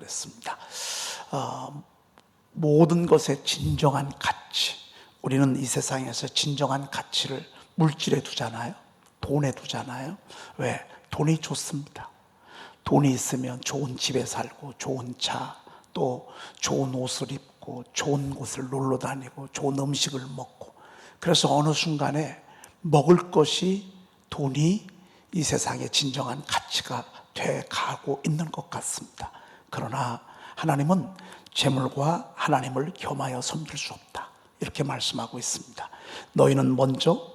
그랬습니다. 모든 것의 진정한 가치, 우리는 이 세상에서 진정한 가치를 물질에 두잖아요. 돈에 두잖아요. 왜? 돈이 좋습니다. 돈이 있으면 좋은 집에 살고 좋은 차, 또 좋은 옷을 입고 좋은 곳을 놀러 다니고 좋은 음식을 먹고, 그래서 어느 순간에 먹을 것이 돈이 이 세상의 진정한 가치가 돼 가고 있는 것 같습니다. 그러나 하나님은 재물과 하나님을 겸하여 섬길 수 없다, 이렇게 말씀하고 있습니다. 너희는 먼저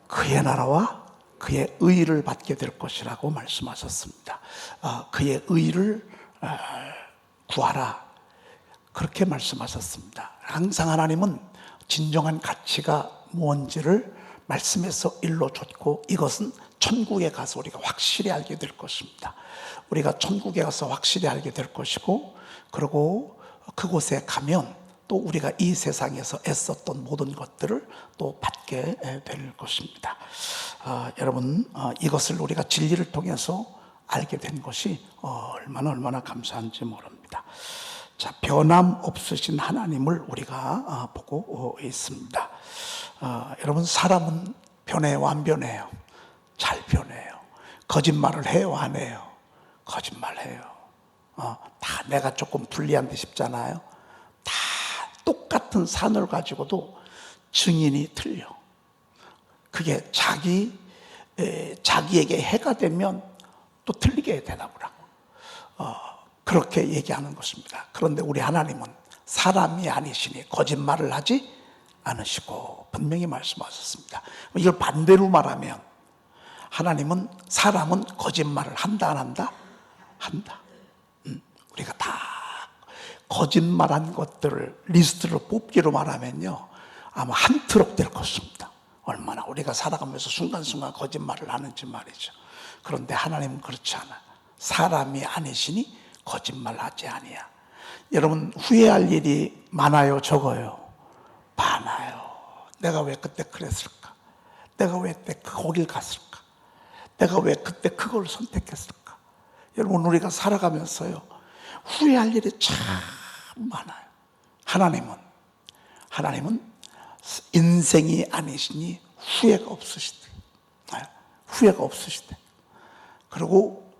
그의 나라와 그의 의를 받게 될 것이라고 말씀하셨습니다. 그의 의를 구하라, 그렇게 말씀하셨습니다. 항상 하나님은 진정한 가치가 뭔지를 말씀에서 일러줬고, 이것은 천국에 가서 우리가 확실히 알게 될 것입니다. 우리가 천국에 가서 확실히 알게 될 것이고, 그리고 그곳에 가면 또 우리가 이 세상에서 애썼던 모든 것들을 또 받게 될 것입니다. 여러분, 이것을 우리가 진리를 통해서 알게 된 것이 얼마나 감사한지 모릅니다. 자, 변함없으신 하나님을 우리가 보고 있습니다. 여러분, 사람은 변해요, 안 변해요? 잘 변해요. 거짓말을 해요, 안 해요? 거짓말해요. 다 내가 조금 불리한 데 싶잖아요. 다 똑같은 산을 가지고도 증인이 틀려. 그게 자기에게 해가 되면 또 틀리게 대답을 하고, 그렇게 얘기하는 것입니다. 그런데 우리 하나님은 사람이 아니시니 거짓말을 하지 않으시고 분명히 말씀하셨습니다. 이걸 반대로 말하면, 하나님은, 사람은 거짓말을 한다, 안 한다? 한다. 우리가 다 거짓말한 것들을 리스트를 뽑기로 말하면요, 아마 한 트럭 될 것입니다. 얼마나 우리가 살아가면서 순간순간 거짓말을 하는지 말이죠. 그런데 하나님은 그렇지 않아. 사람이 아니시니 거짓말하지 아니야. 여러분, 후회할 일이 많아요, 적어요? 많아요. 내가 왜 그때 그랬을까? 내가 왜 그때 거길 갔을까? 내가 왜 그때 그걸 선택했을까? 여러분, 우리가 살아가면서요, 후회할 일이 참 많아요. 하나님은 인생이 아니시니 후회가 없으시대. 후회가 없으시대. 그리고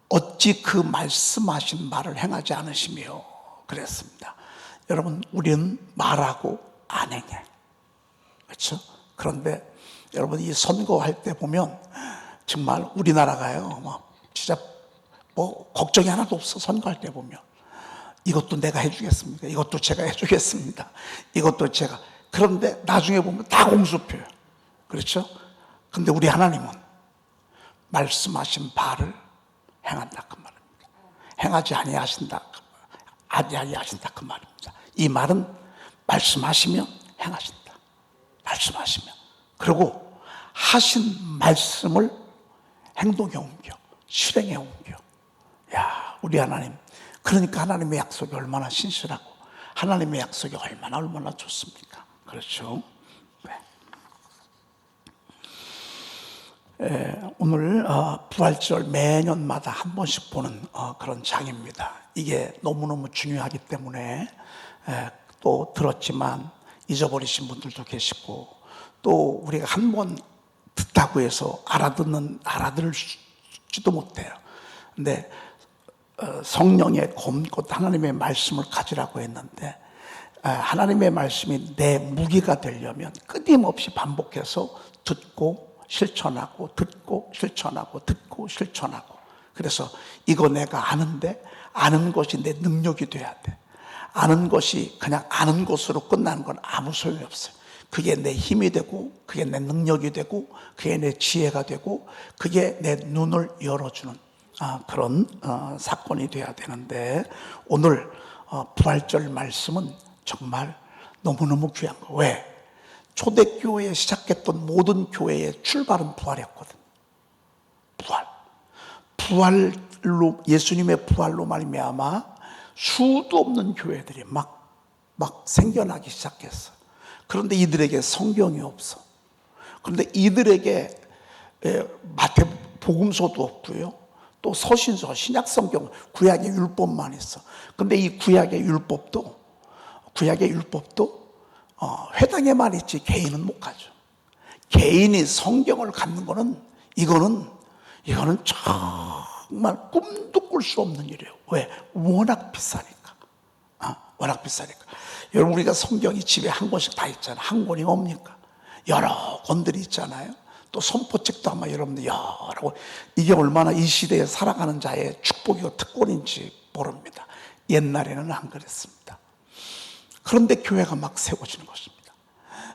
어찌 그 말씀하신 말을 행하지 않으시며 그랬습니다. 여러분, 우리는 말하고 안 행해. 그렇죠? 그런데 여러분, 이 선거할 때 보면 정말 우리나라가요, 진짜 걱정이 하나도 없어. 선거할 때 보면 이것도 내가 해주겠습니다, 이것도 제가 해주겠습니다, 이것도 제가. 그런데 나중에 보면 다 공수표예요. 그렇죠? 근데 우리 하나님은 말씀하신 바를 행한다, 그 말입니다. 행하지 아니하신다 그 말입니다. 이 말은 말씀하시면 행하신다. 말씀하시면. 그리고 하신 말씀을 행동에 옮겨, 실행에 옮겨. 야, 우리 하나님. 그러니까 하나님의 약속이 얼마나 신실하고 하나님의 약속이 얼마나 좋습니까? 그렇죠? 네. 오늘 부활절 매년마다 한 번씩 보는 그런 장입니다. 이게 너무너무 중요하기 때문에 또 들었지만 잊어버리신 분들도 계시고, 또 우리가 한 번 듣다고 해서 알아들을지도 못해요. 근데 성령의 검고 하나님의 말씀을 가지라고 했는데, 하나님의 말씀이 내 무기가 되려면 끊임없이 반복해서 듣고 실천하고, 듣고 실천하고, 듣고 실천하고. 그래서 이거 내가 아는데, 아는 것이 내 능력이 돼야 돼. 아는 것이 그냥 아는 것으로 끝나는 건 아무 소용이 없어요. 그게 내 힘이 되고, 그게 내 능력이 되고, 그게 내 지혜가 되고, 그게 내 눈을 열어주는 그런 사건이 돼야 되는데, 오늘 부활절 말씀은 정말 너무너무 귀한 거. 왜? 초대교회에 시작했던 모든 교회의 출발은 부활이었거든. 부활로, 예수님의 부활로 말미암아 수도 없는 교회들이 막 생겨나기 시작했어. 그런데 이들에게 성경이 없어. 그런데 이들에게 마태복음서도 없고요, 또 서신서, 신약성경, 구약의 율법만 있어. 근데 이 구약의 율법도 회당에만 있지 개인은 못 가죠. 개인이 성경을 갖는 거는 이거는 정말 꿈도 꿀 수 없는 일이에요. 왜? 워낙 비싸니까. 워낙 비싸니까. 여러분, 우리가 성경이 집에 한 권씩 다 있잖아요. 한 권이 뭡니까? 여러 권들이 있잖아요. 또 선포책도 아마 여러분들 여러, 이게 얼마나 이 시대에 살아가는 자의 축복이고 특권인지 모릅니다. 옛날에는 안 그랬습니다. 그런데 교회가 막 세워지는 것입니다.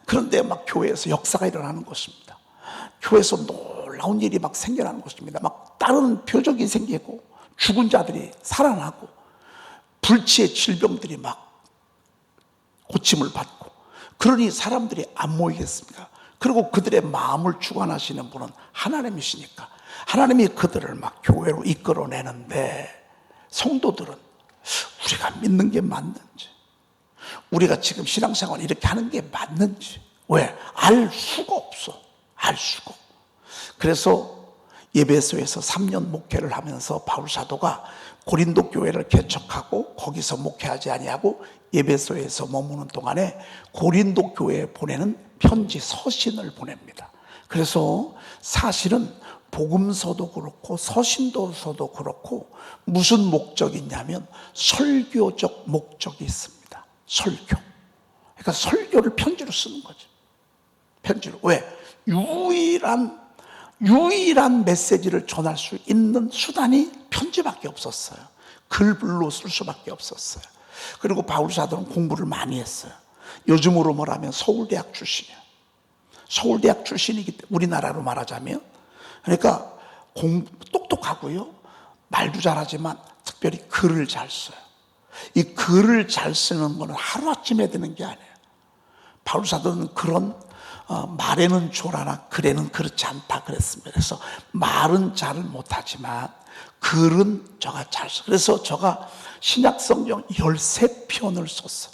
그런데 막 교회에서 역사가 일어나는 것입니다. 교회에서 놀라운 일이 막 생겨나는 것입니다. 막 다른 표적이 생기고 죽은 자들이 살아나고 불치의 질병들이 막 고침을 받고, 그러니 사람들이 안 모이겠습니까? 그리고 그들의 마음을 주관하시는 분은 하나님이시니까 하나님이 그들을 막 교회로 이끌어내는데, 성도들은 우리가 믿는 게 맞는지, 우리가 지금 신앙생활 이렇게 하는 게 맞는지, 왜? 알 수가 없어. 알 수가. 그래서 에베소에서 3년 목회를 하면서 바울 사도가 고린도 교회를 개척하고 거기서 목회하지 아니하고 에베소에서 머무는 동안에 고린도 교회에 보내는 편지, 서신을 보냅니다. 그래서 사실은 복음서도 그렇고 서신도서도 그렇고 무슨 목적이 있냐면 설교적 목적이 있습니다. 설교. 그러니까 설교를 편지로 쓰는 거죠. 편지로. 왜? 유일한 메시지를 전할 수 있는 수단이 편지밖에 없었어요. 글로 쓸 수밖에 없었어요. 그리고 바울 사도는 공부를 많이 했어요. 요즘으로 말하면 서울대학 출신이에요. 서울대학 출신이기 때문에, 우리나라로 말하자면, 그러니까 똑똑하고요, 말도 잘하지만 특별히 글을 잘 써요. 이 글을 잘 쓰는 거는 하루아침에 되는 게 아니에요. 바울 사도는 그런 말에는 조라나 글에는 그렇지 않다 그랬습니다. 그래서 말은 잘은 못하지만 글은 저가 잘 써. 그래서 저가 신약성경 13편을 썼어.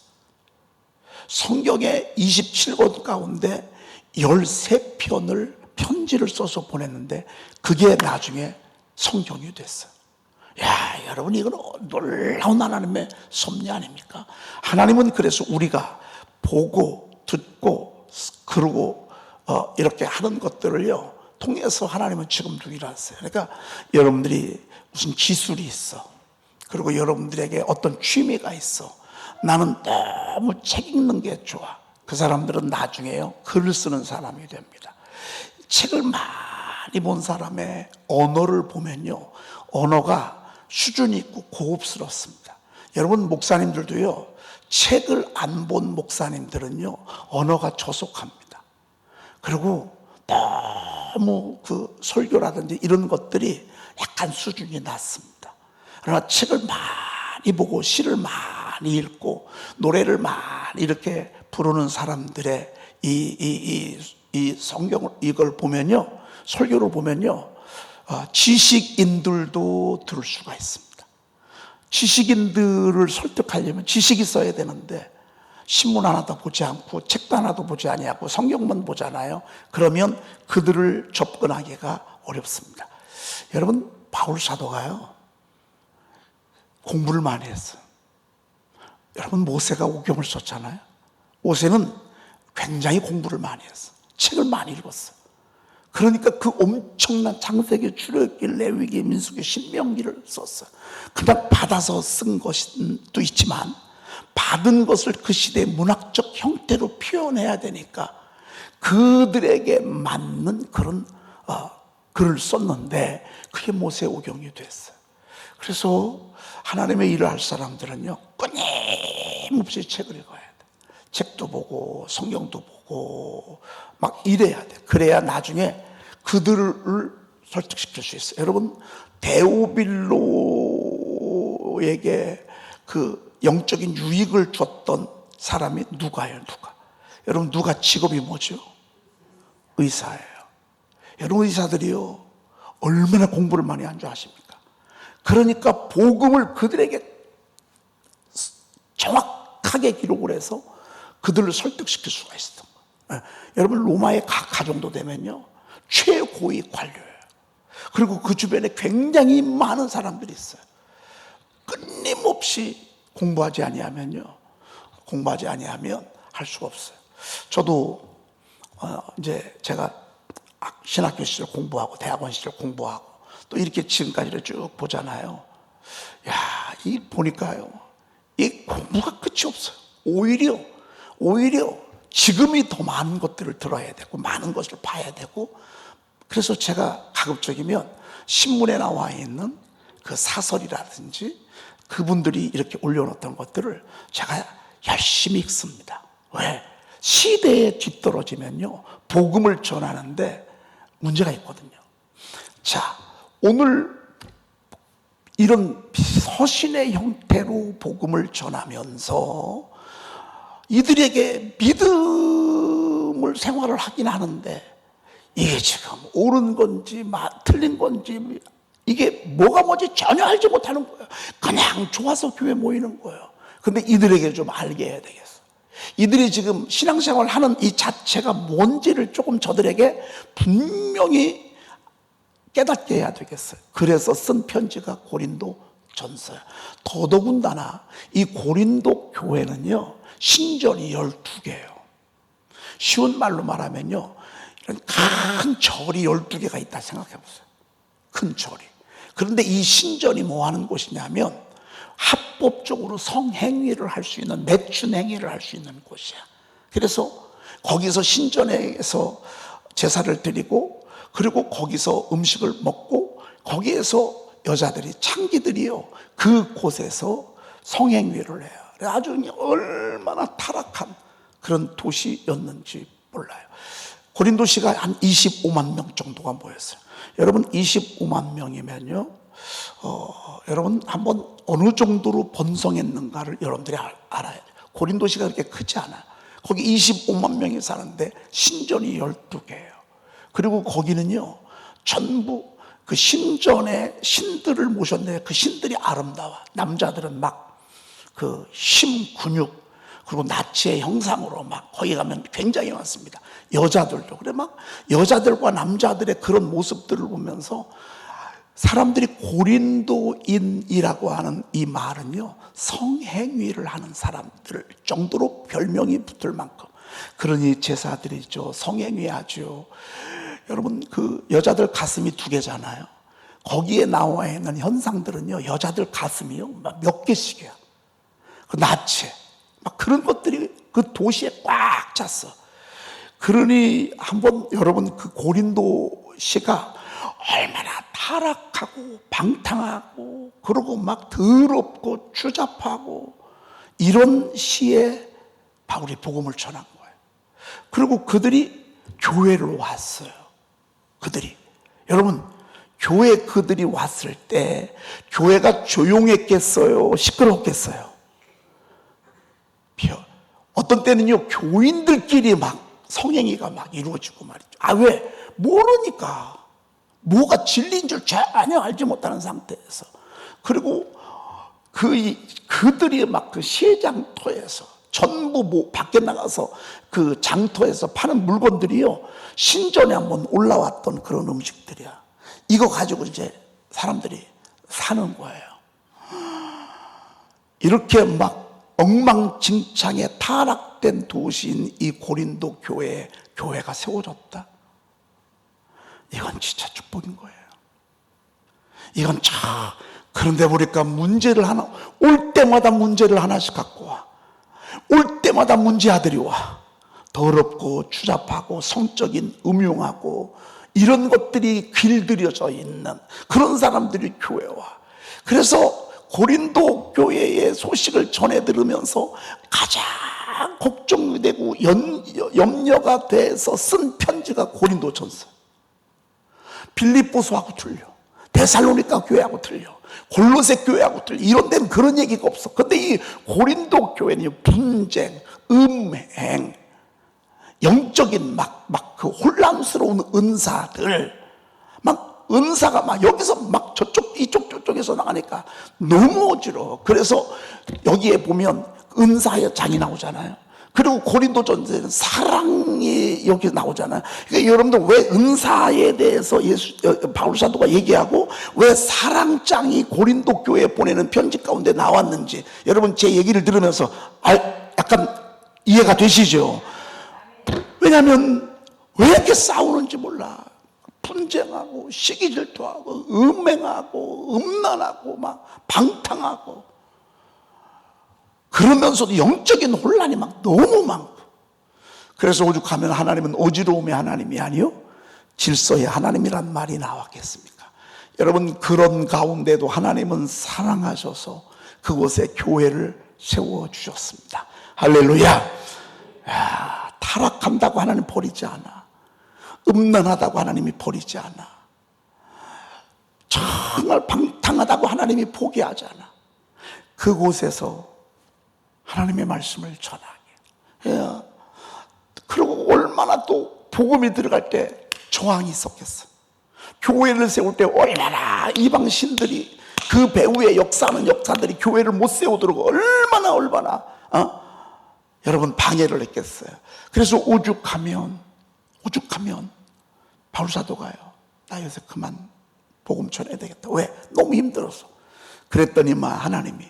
성경의 27권 가운데 13편을 편지를 써서 보냈는데 그게 나중에 성경이 됐어요. 야, 여러분, 이건 놀라운 하나님의 섭리 아닙니까? 하나님은 그래서 우리가 보고 듣고 그러고 이렇게 하는 것들을요 통해서 하나님은 지금도 일하세요. 그러니까 여러분들이 무슨 기술이 있어, 그리고 여러분들에게 어떤 취미가 있어, 나는 너무 책 읽는 게 좋아, 그 사람들은 나중에요 글을 쓰는 사람이 됩니다. 책을 많이 본 사람의 언어를 보면요, 언어가 수준이 있고 고급스럽습니다. 여러분, 목사님들도요, 책을 안 본 목사님들은요 언어가 저속합니다. 그리고 너무 그 설교라든지 이런 것들이 약간 수준이 낮습니다. 그러나 책을 많이 보고 시를 많이 읽고 노래를 많이 이렇게 부르는 사람들의 이 성경을, 이걸 보면요, 설교를 보면요, 지식인들도 들을 수가 있습니다. 지식인들을 설득하려면 지식이 있어야 되는데 신문 하나도 보지 않고 책도 하나도 보지 아니하고 성경만 보잖아요. 그러면 그들을 접근하기가 어렵습니다. 여러분, 바울 사도가요 공부를 많이 했어요. 여러분, 모세가 오경을 썼잖아요. 모세는 굉장히 공부를 많이 했어요. 책을 많이 읽었어요. 그러니까 그 엄청난 창세기, 출애굽기, 레위기, 민수기, 신명기를 썼어요. 그냥 받아서 쓴 것도 있지만 받은 것을 그 시대의 문학적 형태로 표현해야 되니까 그들에게 맞는 그런 글을 썼는데 그게 모세오경이 됐어요. 그래서 하나님의 일을 할 사람들은요 끊임없이 책을 읽어야 돼. 책도 보고 성경도 보고 막 이래야 돼. 그래야 나중에 그들을 설득시킬 수 있어요. 여러분, 데오빌로에게 그 영적인 유익을 줬던 사람이 누가예요? 여러분, 누가 직업이 뭐죠? 의사예요. 여러분, 의사들이요 얼마나 공부를 많이 한 줄 아십니까? 그러니까 복음을 그들에게 정확하게 기록을 해서 그들을 설득시킬 수가 있었던 거예요. 여러분, 로마의 각 가정도 되면요 최고의 관료예요. 그리고 그 주변에 굉장히 많은 사람들이 있어요. 끊임없이 공부하지 아니하면 할 수가 없어요. 저도 이제 제가 신학교 시절 공부하고 대학원 시절 공부하고 또 이렇게 지금까지를 쭉 보잖아요. 야, 이 보니까요, 이 공부가 끝이 없어요. 오히려 지금이 더 많은 것들을 들어야 되고 많은 것을 봐야 되고, 그래서 제가 가급적이면 신문에 나와 있는 그 사설이라든지 그분들이 이렇게 올려놓던 것들을 제가 열심히 읽습니다. 왜? 시대에 뒤떨어지면요, 복음을 전하는데 문제가 있거든요. 자, 오늘 이런 서신의 형태로 복음을 전하면서 이들에게 믿음을 생활을 하긴 하는데, 이게 지금 옳은 건지 틀린 건지 이게 뭐가 뭔지 전혀 알지 못하는 거예요. 그냥 좋아서 교회 모이는 거예요. 근데 이들에게 좀 알게 해야 되겠어. 이들이 지금 신앙생활 하는 이 자체가 뭔지를 조금 저들에게 분명히 깨닫게 해야 되겠어요. 그래서 쓴 편지가 고린도 전서야. 더더군다나 이 고린도 교회는요, 신전이 12개예요. 쉬운 말로 말하면요, 이런 큰 절이 12개가 있다 생각해 보세요. 큰 절이. 그런데 이 신전이 뭐 하는 곳이냐면 합법적으로 성행위를 할 수 있는, 매춘 행위를 할 수 있는 곳이야. 그래서 거기서 신전에서 제사를 드리고, 그리고 거기서 음식을 먹고, 거기에서 여자들이, 창기들이요, 그 곳에서 성행위를 해요. 아주 얼마나 타락한 그런 도시였는지 몰라요. 고린도시가 한 25만 명 정도가 모였어요. 여러분, 25만 명이면요, 여러분 한번 어느 정도로 번성했는가를 여러분들이 알아야 돼요. 고린도시가 그렇게 크지 않아요. 거기 25만 명이 사는데 신전이 12개예요. 그리고 거기는요, 전부 그 신전에 신들을 모셨는데 그 신들이 아름다워. 남자들은 막 그 힘, 근육, 그리고 나치의 형상으로 막 거기 가면 굉장히 많습니다. 여자들도 그래. 막 여자들과 남자들의 그런 모습들을 보면서 사람들이 고린도인이라고 하는 이 말은요, 성행위를 하는 사람들 정도로 별명이 붙을 만큼, 그러니 제사드리죠, 성행위 하죠. 여러분, 그 여자들 가슴이 2개잖아요. 거기에 나와 있는 현상들은요, 여자들 가슴이요 막 몇 개씩이야. 그 나체 막 그런 것들이 그 도시에 꽉 찼어. 그러니 한번 여러분, 그 고린도시가 얼마나 타락하고 방탕하고 그러고 막 더럽고 추잡하고 이런 시에 바울이 복음을 전한 거예요. 그리고 그들이 교회로 왔어요. 그들이, 여러분, 교회 그들이 왔을 때 교회가 조용했겠어요? 시끄럽겠어요? 어떤 때는요, 교인들끼리 막 성행위가 막 이루어지고 말이죠. 아, 왜? 모르니까. 뭐가 진리인 줄 전혀 알지 못하는 상태에서. 그리고 그들이 막 그 시장터에서 전부 뭐 밖에 나가서 그 장터에서 파는 물건들이요, 신전에 한번 올라왔던 그런 음식들이야. 이거 가지고 이제 사람들이 사는 거예요. 이렇게 막 엉망진창에 타락된 도시인 이 고린도 교회에 교회가 세워졌다. 이건 진짜 축복인 거예요. 이건 참, 그런데 보니까 문제를 하나, 올 때마다 문제를 하나씩 갖고 와. 올 때마다 문제 아들이 와. 더럽고 추잡하고 성적인 음흉하고 이런 것들이 길들여져 있는 그런 사람들이 교회에 와. 그래서 고린도 교회의 소식을 전해 들으면서 가장 걱정되고 염려가 돼서 쓴 편지가 고린도 전서. 빌립보서하고 틀려. 데살로니가 교회하고 틀려. 골로새 교회하고 틀려. 이런 데는 그런 얘기가 없어. 근데 이 고린도 교회는 분쟁, 음행, 영적인 막 그 혼란스러운 은사들, 막 은사가 막 여기서 막 저쪽 이쪽 저쪽에서 나가니까 너무 어지러워. 그래서 여기에 보면 은사의 장이 나오잖아요. 그리고 고린도전서에는 사랑이 여기 나오잖아요. 그러니까 여러분들 왜 은사에 대해서 바울 사도가 얘기하고 왜 사랑장이 고린도 교회에 보내는 편지 가운데 나왔는지 여러분 제 얘기를 들으면서 약간 이해가 되시죠? 왜냐하면 왜 이렇게 싸우는지 몰라. 분쟁하고 시기질투하고 음행하고 음란하고 막 방탕하고 그러면서도 영적인 혼란이 막 너무 많고, 그래서 오죽하면 하나님은 어지러움의 하나님이 아니요 질서의 하나님이란 말이 나왔겠습니까? 여러분, 그런 가운데도 하나님은 사랑하셔서 그곳에 교회를 세워주셨습니다. 할렐루야. 타락한다고 하나님 버리지 않아. 음란하다고 하나님이 버리지 않아. 정말 방탕하다고 하나님이 포기하지 않아. 그곳에서 하나님의 말씀을 전하게. 그리고 얼마나 또 복음이 들어갈 때 저항이 있었겠어. 교회를 세울 때 얼마나 이방신들이 그 배후에 역사하는 역사들이 교회를 못 세우도록 얼마나 여러분 방해를 했겠어요. 그래서 오죽하면 바울 사도가요, 나 요새 그만 복음 전해야 되겠다. 왜? 너무 힘들어서. 그랬더니만 하나님이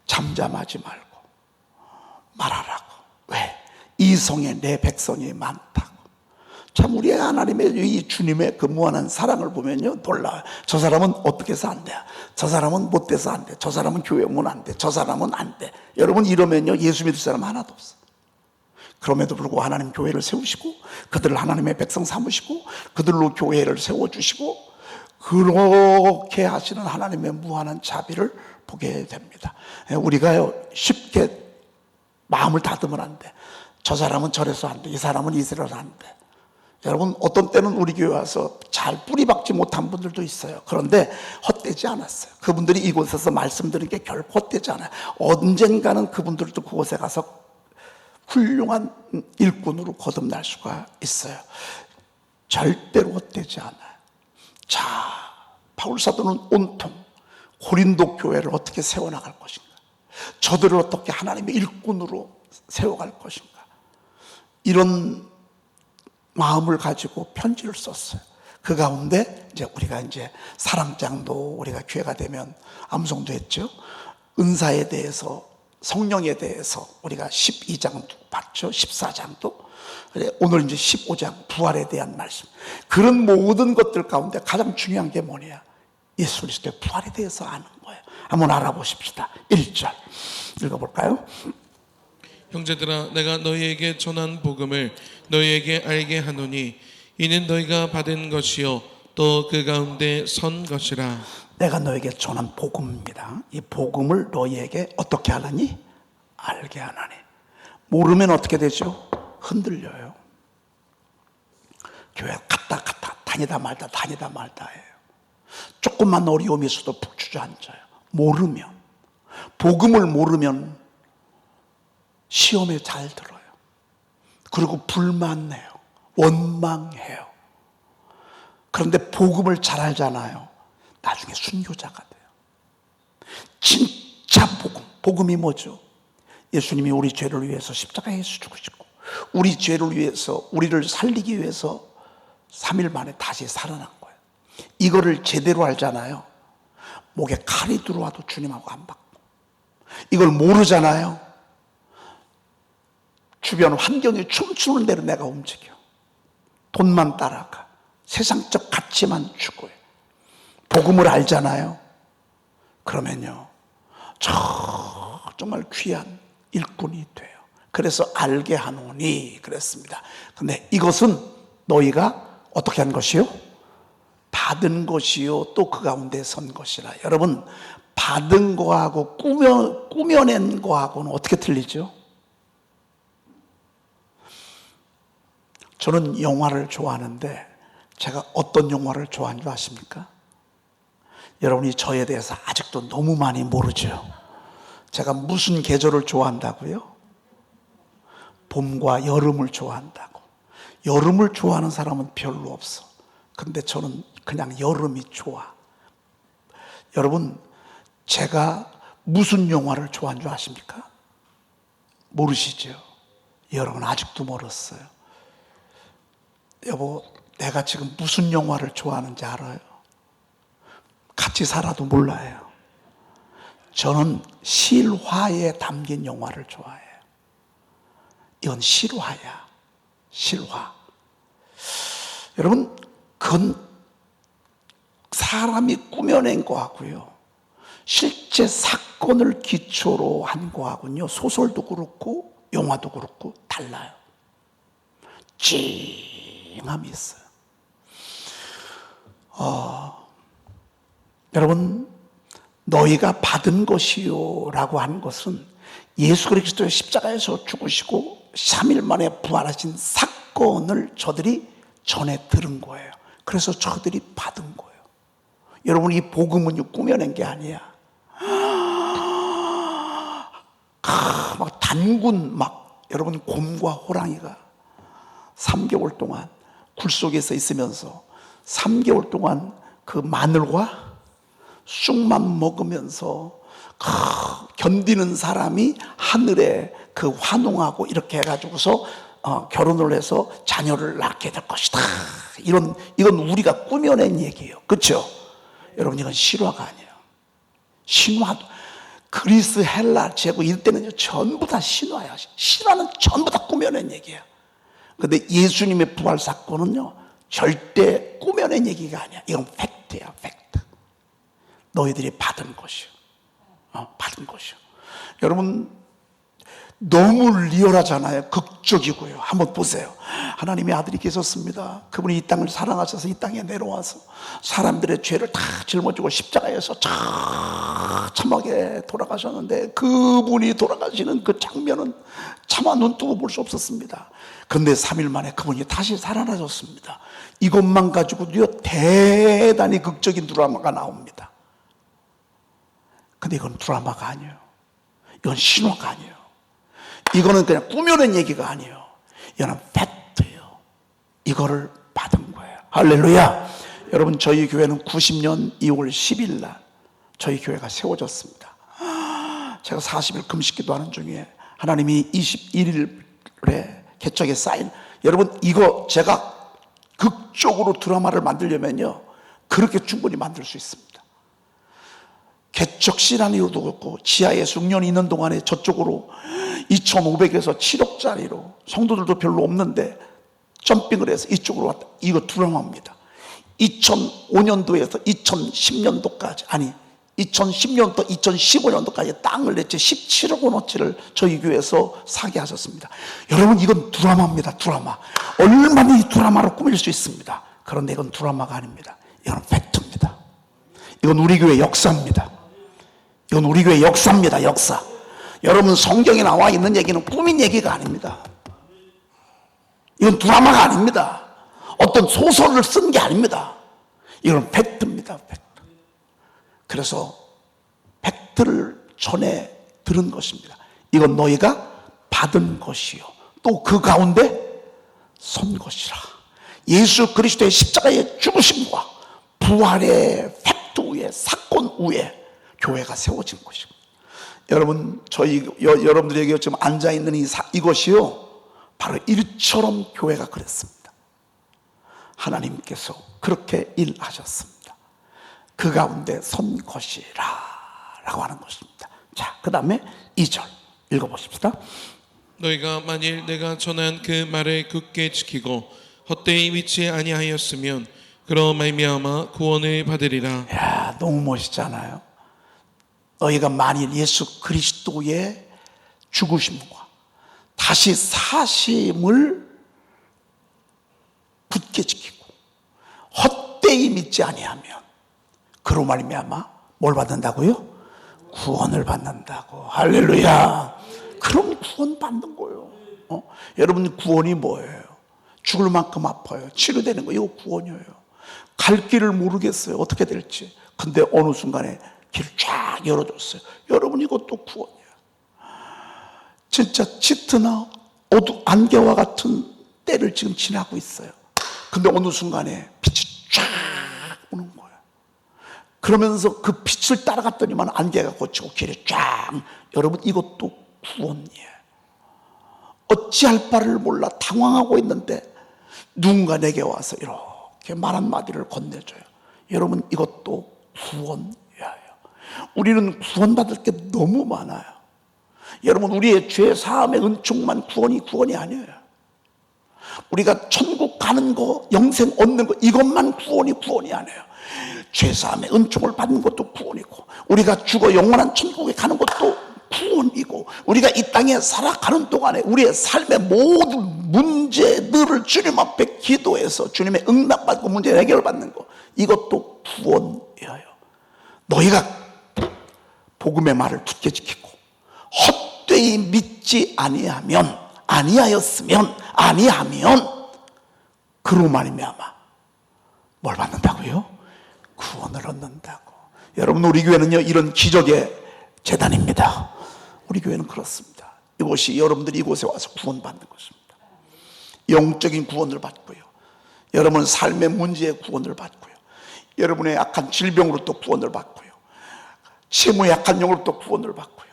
잠잠하지 말고 말하라고. 왜? 이 성에 내 백성이 많다고. 참 우리 하나님의 이 주님의 그 무한한 사랑을 보면요 놀라워요. 저 사람은 어떻게 해서 안 돼, 저 사람은 못 돼서 안 돼, 저 사람은 교회 오면 안 돼, 저 사람은 안 돼. 여러분 이러면요 예수 믿을 사람 하나도 없어. 그럼에도 불구하고 하나님 교회를 세우시고 그들을 하나님의 백성 삼으시고 그들로 교회를 세워주시고 그렇게 하시는 하나님의 무한한 자비를 보게 됩니다. 우리가요 쉽게 마음을 닫으면 안 돼. 저 사람은 저래서 안 돼, 이 사람은 이래서 안 돼. 여러분 어떤 때는 우리 교회 와서 잘 뿌리박지 못한 분들도 있어요. 그런데 헛되지 않았어요. 그분들이 이곳에서 말씀드린 게 결코 헛되지 않아요. 언젠가는 그분들도 그곳에 가서 훌륭한 일꾼으로 거듭날 수가 있어요. 절대로 헛되지 않아요. 자, 바울 사도는 온통 고린도 교회를 어떻게 세워나갈 것인가, 저들을 어떻게 하나님의 일꾼으로 세워갈 것인가, 이런 마음을 가지고 편지를 썼어요. 그 가운데 우리가 사랑장도 우리가 기회가 되면 암송도 했죠. 은사에 대해서, 성령에 대해서 우리가 12장도 봤죠. 14장도. 오늘 15장 부활에 대한 말씀. 그런 모든 것들 가운데 가장 중요한 게 뭐냐? 예수 그리스도의 부활에 대해서 아는 거예요. 한번 알아보십시다. 1절 읽어볼까요? 형제들아, 내가 너희에게 전한 복음을 너희에게 알게 하노니 이는 너희가 받은 것이요 또 그 가운데 선 것이라. 내가 너에게 전한 복음입니다. 이 복음을 너희에게 어떻게 하나니? 알게 하나니. 모르면 어떻게 되죠? 흔들려요. 교회 갔다 다니다 말다 해요. 조금만 어려움이 있어도 푹 주저앉아요. 모르면, 복음을 모르면 시험에 잘 들어요. 그리고 불만해요. 원망해요. 그런데 복음을 잘 알잖아요. 나중에 순교자가 돼요. 진짜 복음이 뭐죠? 예수님이 우리 죄를 위해서 십자가에서 죽으시고 우리 죄를 위해서, 우리를 살리기 위해서 3일 만에 다시 살아난 거예요. 이거를 제대로 알잖아요. 목에 칼이 들어와도 주님하고 안 받고. 이걸 모르잖아요. 주변 환경이 춤추는 대로 내가 움직여. 돈만 따라가. 세상적 가치만 추구해. 복음을 알잖아요. 그러면요 정말 귀한 일꾼이 돼요. 그래서 알게 하노니 그랬습니다. 근데 이것은 너희가 어떻게 한 것이요? 받은 것이요 또 그 가운데 선 것이라. 여러분, 받은 거하고 꾸며낸 거하고는 어떻게 틀리죠? 저는 영화를 좋아하는데 제가 어떤 영화를 좋아하는 줄 아십니까? 여러분이 저에 대해서 아직도 너무 많이 모르죠. 제가 무슨 계절을 좋아한다고요? 봄과 여름을 좋아한다고. 여름을 좋아하는 사람은 별로 없어. 근데 저는 그냥 여름이 좋아. 여러분, 제가 무슨 영화를 좋아하는 줄 아십니까? 모르시죠? 여러분 아직도 멀었어요. 여보, 내가 지금 무슨 영화를 좋아하는지 알아요? 같이 살아도 몰라요. 저는 실화에 담긴 영화를 좋아해요. 이건 실화야. 실화. 여러분, 그건 사람이 꾸며낸 거하고요, 실제 사건을 기초로 한 거하고요, 소설도 그렇고 영화도 그렇고 달라요. 찡함이 있어요. 여러분, 너희가 받은 것이요 라고 하는 것은 예수 그리스도의 십자가에서 죽으시고 3일 만에 부활하신 사건을 저들이 전해 들은 거예요. 그래서 저들이 받은 거예요. 여러분, 이 복음은 꾸며낸 게 아니야. 막 단군, 여러분, 곰과 호랑이가 3개월 동안 굴 속에서 있으면서 3개월 동안 그 마늘과 쑥만 먹으면서 견디는 사람이 하늘에 그 환웅하고 이렇게 해가지고서 결혼을 해서 자녀를 낳게 될 것이다. 이건 우리가 꾸며낸 얘기예요. 그렇죠? 여러분, 이건 실화가 아니에요. 신화, 그리스, 헬라, 제국 이때는 전부 다 신화야. 신화는 전부 다 꾸며낸 얘기야. 근데 예수님의 부활 사건은요, 절대 꾸며낸 얘기가 아니야. 이건 팩트야, 팩트. 너희들이 받은 것이요. 받은 것이요. 여러분, 너무 리얼하잖아요. 극적이고요. 한번 보세요. 하나님의 아들이 계셨습니다. 그분이 이 땅을 사랑하셔서 이 땅에 내려와서 사람들의 죄를 다 짊어지고 십자가에서 참하게 돌아가셨는데, 그분이 돌아가시는 그 장면은 차마 눈뜨고 볼 수 없었습니다. 그런데 3일 만에 그분이 다시 살아나셨습니다. 이것만 가지고도요, 대단히 극적인 드라마가 나옵니다. 근데 이건 드라마가 아니에요. 이건 신화가 아니에요. 이거는 그냥 꾸며낸 얘기가 아니에요. 이거는 팩트예요. 이거를 받은 거예요. 할렐루야. 여러분, 저희 교회는 90년 2월 10일 날 저희 교회가 세워졌습니다. 제가 40일 금식기도 하는 중에 하나님이 21일에 개척에 쌓인, 여러분, 이거 제가 극적으로 드라마를 만들려면요, 그렇게 충분히 만들 수 있습니다. 개척 시나리오도 그렇고, 지하에 숙련이 있는 동안에 저쪽으로 2,500에서 7억짜리로, 성도들도 별로 없는데 점핑을 해서 이쪽으로 왔다. 이거 드라마입니다. 2005년도에서 2010년도까지, 아니 2010년부터 2015년도까지 땅을 냈지 17억 원어치를 저희 교회에서 사게 하셨습니다. 여러분, 이건 드라마입니다. 드라마. 얼마나 이 드라마로 꾸밀 수 있습니다. 그런데 이건 드라마가 아닙니다. 이건 팩트입니다. 이건 우리 교회 역사입니다. 이건 우리 교회 역사입니다. 역사. 여러분, 성경에 나와 있는 얘기는 꾸민 얘기가 아닙니다. 이건 드라마가 아닙니다. 어떤 소설을 쓴 게 아닙니다. 이건 팩트입니다. 팩트. 그래서 팩트를 전해 들은 것입니다. 이건 너희가 받은 것이요, 또 그 가운데 선 것이라. 예수 그리스도의 십자가의 죽으심과 부활의 팩트 위에, 사건 위에 교회가 세워진 것입니다. 여러분, 여러분들에게 지금 앉아있는 이것이요, 바로 일처럼 교회가 그랬습니다. 하나님께서 그렇게 일하셨습니다. 그 가운데 선 것이라 라고 하는 것입니다. 자, 그 다음에 2절 읽어보십시다. 너희가 만일 내가 전한 그 말을 굳게 지키고 헛되이 믿지 아니하였으면 그러 말미암아 구원을 받으리라. 야, 너무 멋있잖아요. 너희가 만일 예수 그리스도의 죽으심과 다시 사심을 굳게 지키고 헛되이 믿지 아니하면, 그로 말미암아 뭘 받는다고요? 구원을 받는다고. 할렐루야. 그럼 구원 받는 거예요. 여러분, 구원이 뭐예요? 죽을 만큼 아파요. 치료되는 거, 이거 구원이에요. 갈 길을 모르겠어요. 어떻게 될지. 근데 어느 순간에 길을 쫙 열어줬어요. 여러분, 이것도 구원이에요. 진짜 짙으나 안개와 같은 때를 지금 지나고 있어요. 근데 어느 순간에 빛이 쫙 오는 거예요. 그러면서 그 빛을 따라갔더니만 안개가 걷히고 길이 쫙. 여러분, 이것도 구원이에요. 어찌할 바를 몰라 당황하고 있는데 누군가 내게 와서 이렇게 말 한마디를 건네줘요. 여러분, 이것도 구원이에요. 우리는 구원받을 게 너무 많아요. 여러분, 우리의 죄 사함의 은총만 구원이 아니에요. 우리가 천국 가는 거, 영생 얻는 거, 이것만 구원이 아니에요. 죄 사함의 은총을 받는 것도 구원이고, 우리가 죽어 영원한 천국에 가는 것도 구원이고, 우리가 이 땅에 살아가는 동안에 우리의 삶의 모든 문제들을 주님 앞에 기도해서 주님의 응답받고 문제 해결받는 것, 이것도 구원이에요. 너희가 복음의 말을 굳게 지키고 헛되이 믿지 아니하면 그로 말미암아 뭘 받는다고요? 구원을 얻는다고. 여러분, 우리 교회는요, 이런 기적의 재단입니다. 우리 교회는 그렇습니다. 이곳이, 여러분들이 이곳에 와서 구원받는 것입니다. 영적인 구원을 받고요, 여러분 삶의 문제의 구원을 받고요, 여러분의 약한 질병으로 또 구원을 받고요, 채무의 약한 영으로 또 구원을 받고요,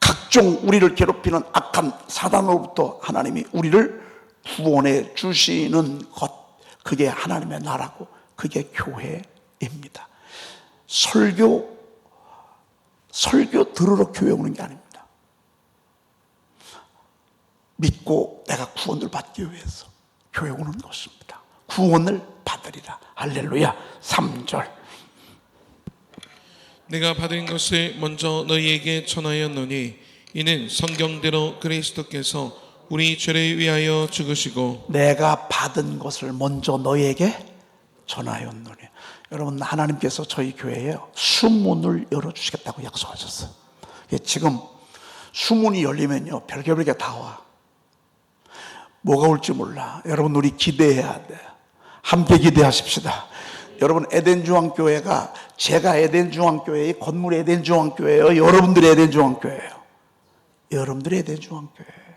각종 우리를 괴롭히는 악한 사단으로부터 하나님이 우리를 구원해 주시는 것, 그게 하나님의 나라고, 그게 교회입니다. 설교 들으러 교회 오는 게 아닙니다. 믿고 내가 구원을 받기 위해서 교회 오는 것입니다. 구원을 받으리라. 할렐루야. 3절. 내가 받은 것을 먼저 너희에게 전하였노니 이는 성경대로 그리스도께서 우리 죄를 위하여 죽으시고 내가 받은 것을 먼저 너희에게 전하였노니. 여러분, 하나님께서 저희 교회에 수문을 열어주시겠다고 약속하셨어요. 지금 수문이 열리면요, 별개별 게 다 와. 뭐가 올지 몰라. 여러분, 우리 기대해야 돼. 함께 기대하십시다. 여러분, 에덴중앙교회가, 제가 에덴중앙교회의 건물이 에덴중앙교회예요, 여러분들이 에덴중앙교회예요? 여러분들이 에덴중앙교회예요.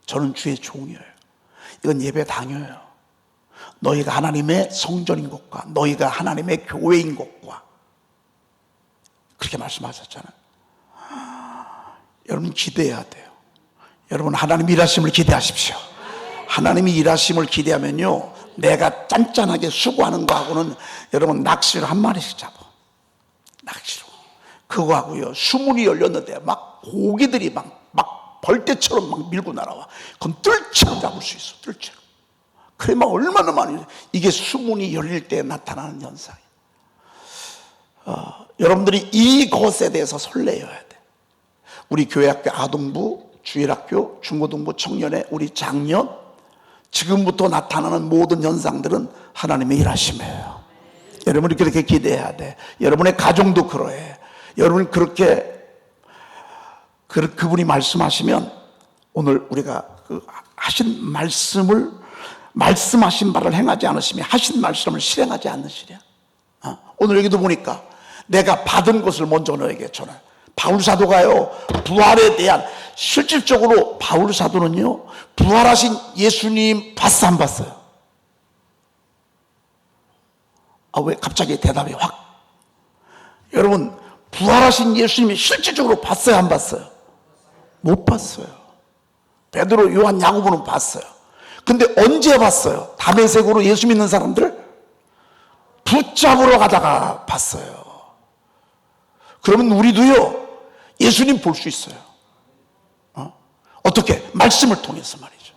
저는 주의 종이에요. 이건 예배 당여예요. 너희가 하나님의 성전인 것과 너희가 하나님의 교회인 것과, 그렇게 말씀하셨잖아요. 여러분, 기대해야 돼요. 여러분, 하나님 일하심을 기대하십시오. 하나님이 일하심을 기대하면요, 내가 짠짠하게 수고하는 거하고는, 여러분, 낚시를 한 마리씩 잡아. 낚시로. 그거하고요, 수문이 열렸는데 막 고기들이 막 벌떼처럼 막 밀고 날아와. 그건 뜰채로 잡을 수 있어, 뜰채로. 그래, 막 얼마나 많이, 이게 수문이 열릴 때 나타나는 현상이에요. 여러분들이 이것에 대해서 설레어야 돼. 우리 교회학교 아동부, 주일학교, 중고등부, 청년회, 우리 장년, 지금부터 나타나는 모든 현상들은 하나님의 일하심이에요. 여러분이 그렇게 기대해야 돼. 여러분의 가정도 그러해. 여러분, 그렇게 그분이 말씀하시면, 오늘 우리가 그 하신 말씀하신 바를 행하지 않으시면 하신 말씀을 실행하지 않으시랴. 오늘 여기도 보니까 내가 받은 것을 먼저 너에게 전해. 바울 사도가요, 부활에 대한, 실질적으로 바울 사도는요, 부활하신 예수님 봤어, 안 봤어요? 왜 갑자기 대답이 확? 여러분, 부활하신 예수님이 실질적으로 봤어요, 안 봤어요? 못 봤어요. 베드로, 요한, 야고보는 봤어요. 근데 언제 봤어요? 다메섹으로 예수 믿는 사람들 붙잡으러 가다가 봤어요. 그러면 우리도요, 예수님 볼 수 있어요. 어떻게? 말씀을 통해서 말이죠.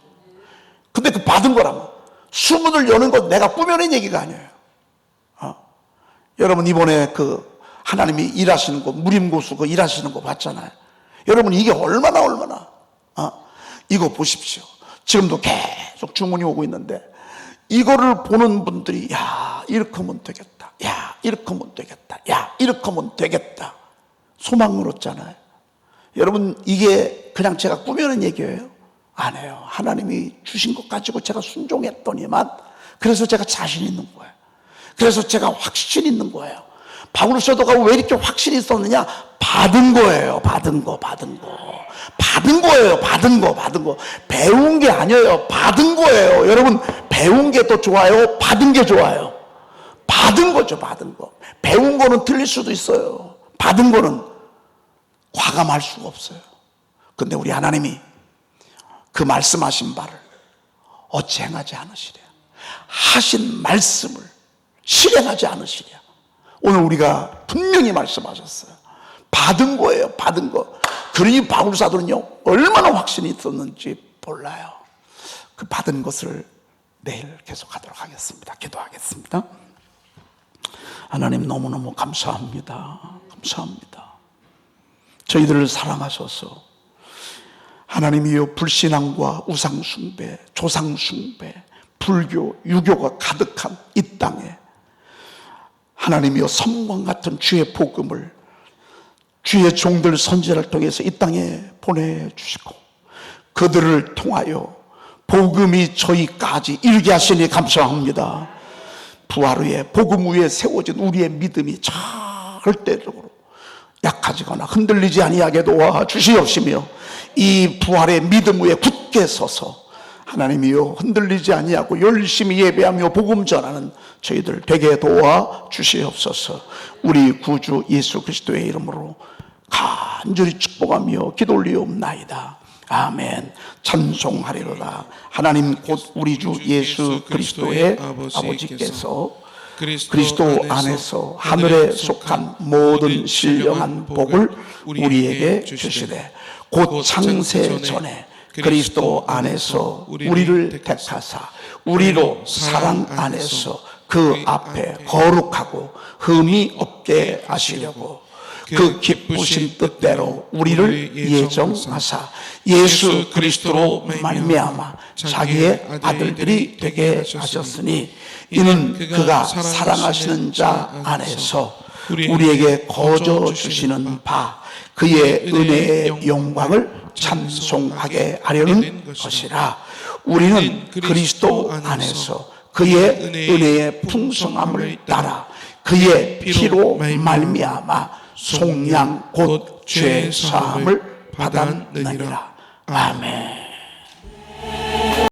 근데 그 받은 거라면, 수문을 여는 건 내가 꾸며낸 얘기가 아니에요. 여러분, 이번에 그 하나님이 일하시는 거, 무림고수 그 일하시는 거 봤잖아요. 여러분, 이게 얼마나 이거 보십시오. 지금도 계속 주문이 오고 있는데, 이거를 보는 분들이, 야, 이렇게 하면 되겠다, 야, 이렇게 하면 되겠다, 야, 이렇게 하면 되겠다, 소망을 얻잖아요. 여러분, 이게 그냥 제가 꾸며낸 얘기예요? 아니에요. 하나님이 주신 것 가지고 제가 순종했더니만, 그래서 제가 자신 있는 거예요. 그래서 제가 확신 있는 거예요. 바울 사도가 왜 이렇게 확신이 있었느냐? 받은 거예요. 받은 거예요. 배운 게 아니에요. 받은 거예요. 여러분, 배운 게 더 좋아요? 받은 게 좋아요? 받은 거죠, 받은 거. 배운 거는 틀릴 수도 있어요. 받은 거는 과감할 수가 없어요. 근데 우리 하나님이 그 말씀하신 바를 어찌 행하지 않으시랴. 하신 말씀을 실행하지 않으시랴. 오늘 우리가 분명히 말씀하셨어요. 받은 거예요. 받은 거. 그러니 바울 사도는요 얼마나 확신이 있었는지 몰라요. 그 받은 것을 내일 계속하도록 하겠습니다. 기도하겠습니다. 하나님 너무너무 감사합니다. 감사합니다. 저희들을 사랑하셔서 하나님이여 불신앙과 우상숭배, 조상숭배, 불교, 유교가 가득한 이 땅에 하나님이여 섬광 같은 주의 복음을 주의 종들 선지자를 통해서 이 땅에 보내주시고 그들을 통하여 복음이 저희까지 이르게 하시니 감사합니다. 부활 후에 복음 위에 세워진 우리의 믿음이 절대적으로 약해지거나 흔들리지 아니하게 도와주시옵시며 이 부활의 믿음 위에 굳게 서서 하나님이여 흔들리지 아니하고 열심히 예배하며 복음 전하는 저희들 되게 도와주시옵소서. 우리 구주 예수 그리스도의 이름으로 간절히 축복하며 기도 올리옵나이다. 아멘. 찬송하리로다. 하나님 곧 우리 주 예수 그리스도의 아버지께서 그리스도 안에서 하늘에 속한 모든 신령한 복을 우리에게 주시되 곧 창세 전에 그리스도 안에서 우리를 택하사 우리로 사랑 안에서 그 앞에 거룩하고 흠이 없게 하시려고 그 기쁘신 뜻대로 우리를 예정하사 예수 그리스도로 말미암아 자기의 아들들이 되게 하셨으니 이는 그가 사랑하시는 자 안에서 우리에게 거저 주시는 바 그의 은혜의 영광을 찬송하게 하려는 것이라. 우리는 그리스도 안에서 그의 은혜의 풍성함을 따라 그의 피로 말미암아 속량 곧 죄 사함을 받았느니라. 아멘.